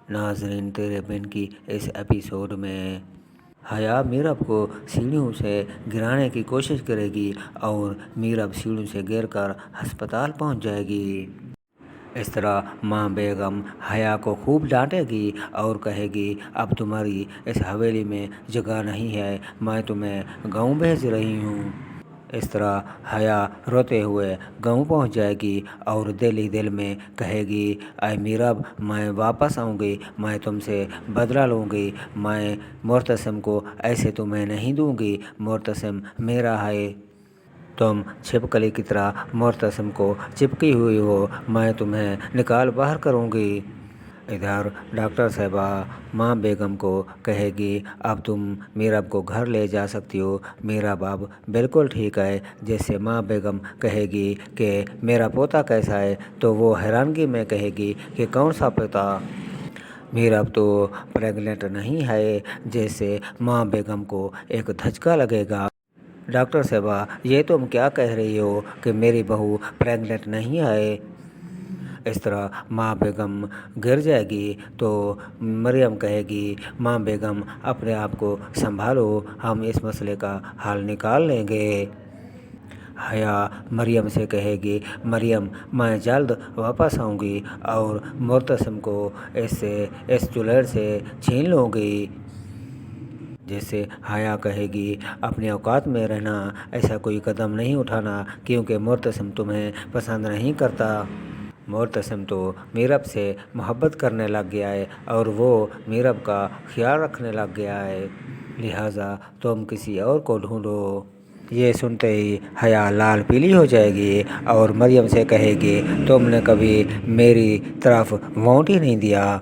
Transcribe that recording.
ناظرین تیرے بن کی اس ایپیسوڈ میں حیا میرب کو سیڑھیوں سے گرانے کی کوشش کرے گی اور میرب سیڑھیوں سے گر کر ہسپتال پہنچ جائے گی۔ اس طرح ماں بیگم حیا کو خوب ڈانٹے گی اور کہے گی اب تمہاری اس حویلی میں جگہ نہیں ہے، میں تمہیں گاؤں بھیج رہی ہوں۔ اس طرح حیا روتے ہوئے گاؤں پہنچ جائے گی اور دل ہی دل میں کہے گی اے میرب میں واپس آؤں گی، میں تم سے بدلہ لوں گی، میں معتصم کو ایسے تمہیں نہیں دوں گی، معتصم میرا ہے، تم چھپکلی کی طرح معتصم کو چپکی ہوئی ہو، میں تمہیں نکال باہر کروں گی۔ ادھر ڈاکٹر صاحبہ ماں بیگم کو کہے گی اب تم میرب کو گھر لے جا سکتی ہو، میرب اب بالکل ٹھیک ہے۔ جس سے ماں بیگم کہے گی کہ میرا پوتا کیسا ہے تو وہ حیرانگی میں کہے گی کہ کون سا پوتا، میرب تو پریگننٹ نہیں ہے۔ جس سے ماں بیگم کو ایک دھچکا لگے گا۔ ڈاکٹر صاحبہ یہ تم کیا کہہ رہی ہو کہ میری بہو پریگننٹ نہیں ہے؟ اس طرح ماں بیگم گر جائے گی تو مریم کہے گی ماں بیگم اپنے آپ کو سنبھالو، ہم اس مسئلے کا حل نکال لیں گے۔ حیا مریم سے کہے گی مریم میں جلد واپس آؤں گی اور معتصم کو اس چڑیل سے چھین لوں گی۔ جس سے حیا کہے گی اپنے اوقات میں رہنا، ایسا کوئی قدم نہیں اٹھانا کیونکہ معتصم تمہیں پسند نہیں کرتا۔ معتصم تو میرب سے محبت کرنے لگ گیا ہے اور وہ میرب کا خیال رکھنے لگ گیا ہے، لہٰذا تم کسی اور کو ڈھونڈو۔ یہ سنتے ہی حیا لال پیلی ہو جائے گی اور مریم سے کہے گی تم نے کبھی میری طرف ووٹ ہی نہیں دیا۔